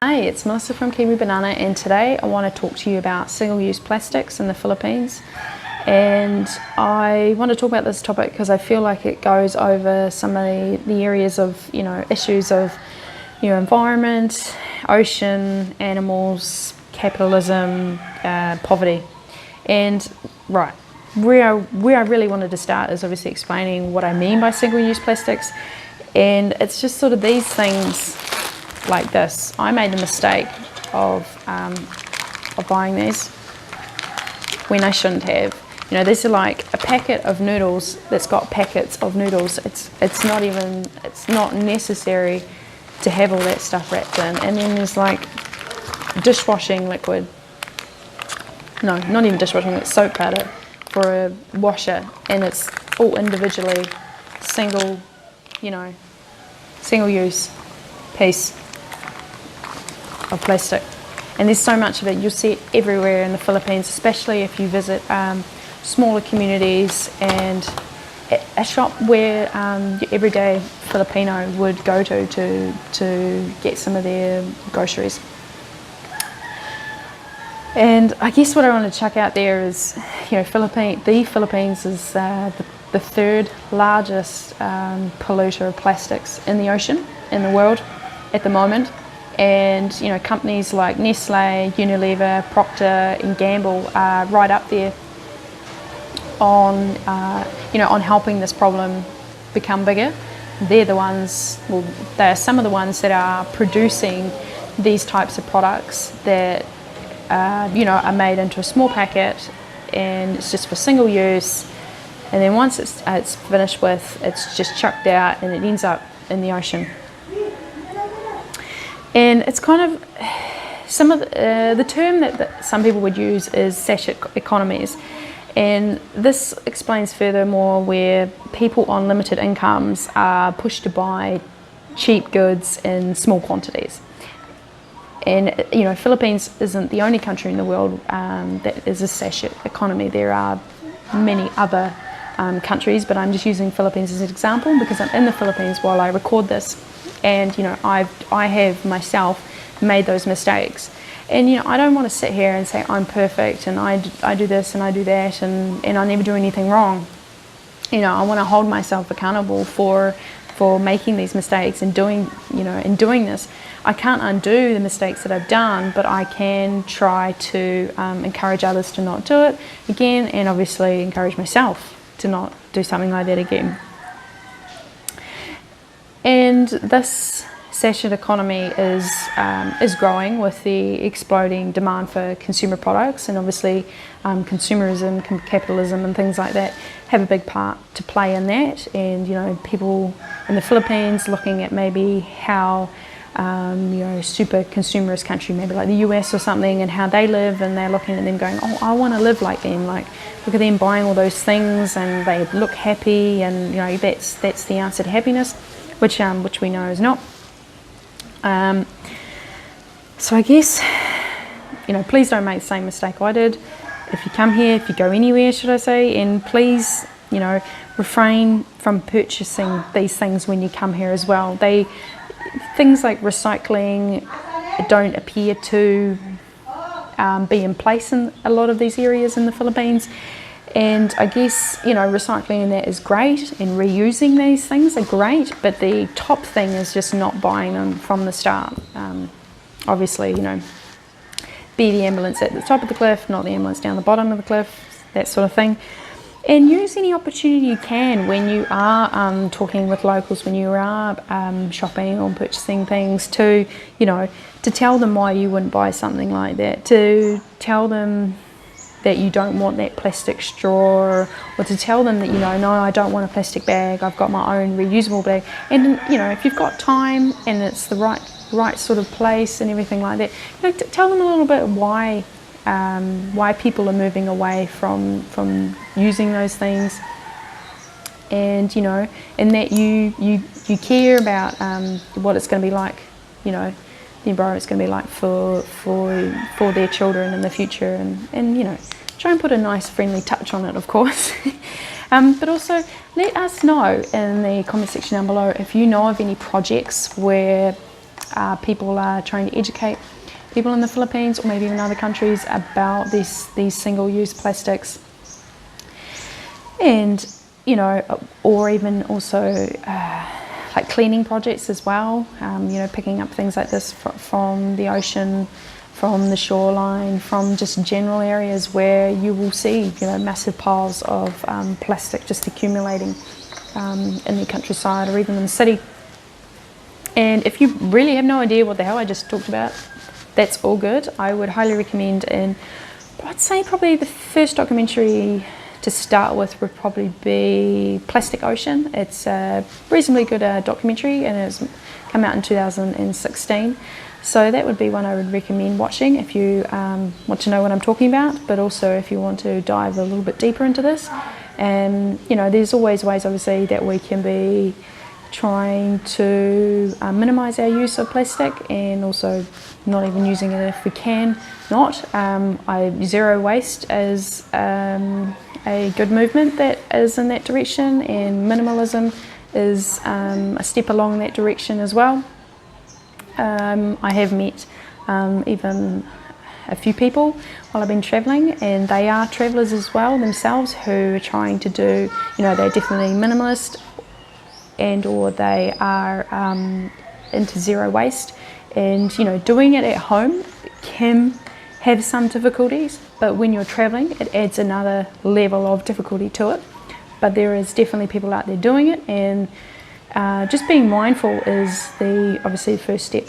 Hey, it's Melissa from Kiwi Banana, and today I want to talk to you about single-use plastics in the Philippines. And I want to talk about this topic because I feel like it goes over some of the areas of, issues of, environment, ocean, animals, capitalism, poverty. And where I really wanted to start is obviously explaining what I mean by single-use plastics. And it's just sort of these things like this. I made the mistake of buying these when I shouldn't have. These are like a packet of noodles that's got packets of noodles. It's not necessary to have all that stuff wrapped in. And then there's like dishwashing liquid. No, not even dishwashing, it's soap powder for a washer, and it's all individually single use piece of plastic. And there's so much of it. You'll see it everywhere in the Philippines, especially if you visit smaller communities and a shop where your everyday Filipino would go to get some of their groceries. And I guess what I want to chuck out there is, the Philippines is the third largest polluter of plastics in the ocean, in the world at the moment. And companies like Nestle, Unilever, Procter and Gamble are right up there on helping this problem become bigger. They're some of the ones that are producing these types of products that are made into a small packet, and it's just for single use. And then once it's finished with, it's just chucked out and it ends up in the ocean. And it's kind of some of the term that some people would use is sachet economies. And this explains furthermore where people on limited incomes are pushed to buy cheap goods in small quantities. And Philippines isn't the only country in the world that is a sachet economy. There are many other countries, but I'm just using Philippines as an example because I'm in the Philippines while I record this. And I have myself made those mistakes, and I don't want to sit here and say I'm perfect and I do this and I do that and I never do anything wrong. I want to hold myself accountable for making these mistakes and doing this. I can't undo the mistakes that I've done, but I can try to encourage others to not do it again, and obviously encourage myself to not do something like that again. And this sachet economy is growing with the exploding demand for consumer products, and obviously consumerism, capitalism and things like that have a big part to play in that. And people in the Philippines looking at maybe how super consumerist country, maybe like the US or something, and how they live, and they're looking at them going, oh, I want to live like them. Like, look at them buying all those things and they look happy, and that's the answer to happiness, which we know is not. So I guess please don't make the same mistake I did. If you come here, if you go anywhere, should I say, and please refrain from purchasing these things when you come here as well. Things like recycling don't appear to be in place in a lot of these areas in the Philippines. And I guess, recycling and that is great, and reusing these things are great, but the top thing is just not buying them from the start. Obviously, be the ambulance at the top of the cliff, not the ambulance down the bottom of the cliff, that sort of thing. And use any opportunity you can when you are talking with locals, when you are shopping or purchasing things, to tell them why you wouldn't buy something like that, to tell them that you don't want that plastic straw, or to tell them that no, I don't want a plastic bag, I've got my own reusable bag. And if you've got time and it's the right sort of place and everything like that, tell them a little bit why people are moving away from using those things, and and that you care about what it's going to be like, the environment's going to be like for their children in the future, and try and put a nice friendly touch on it, of course. But also let us know in the comment section down below if you know of any projects where people are trying to educate people in the Philippines or maybe in other countries about these single-use plastics. And, you know, or even also like cleaning projects as well, you know, picking up things like this from the ocean, from the shoreline, from just general areas where you will see, you know, massive piles of plastic just accumulating in the countryside or even in the city. And if you really have no idea what the hell I just talked about, that's all good. I would highly recommend, and I'd say probably the first documentary to start with would probably be Plastic Ocean. It's a reasonably good documentary, and it's come out in 2016. So that would be one I would recommend watching if you want to know what I'm talking about, but also if you want to dive a little bit deeper into this. And, you know, there's always ways, obviously, that we can be trying to minimise our use of plastic, and also not even using it if we can not. Zero waste is a good movement that is in that direction, and minimalism is a step along that direction as well. I have met even a few people while I've been travelling, and they are travellers as well themselves, who are trying to do, you know, they're definitely minimalist, and or they are into zero waste, and, you know, doing it at home can have some difficulties, but when you're travelling it adds another level of difficulty to it. But there is definitely people out there doing it, and just being mindful is obviously the first step.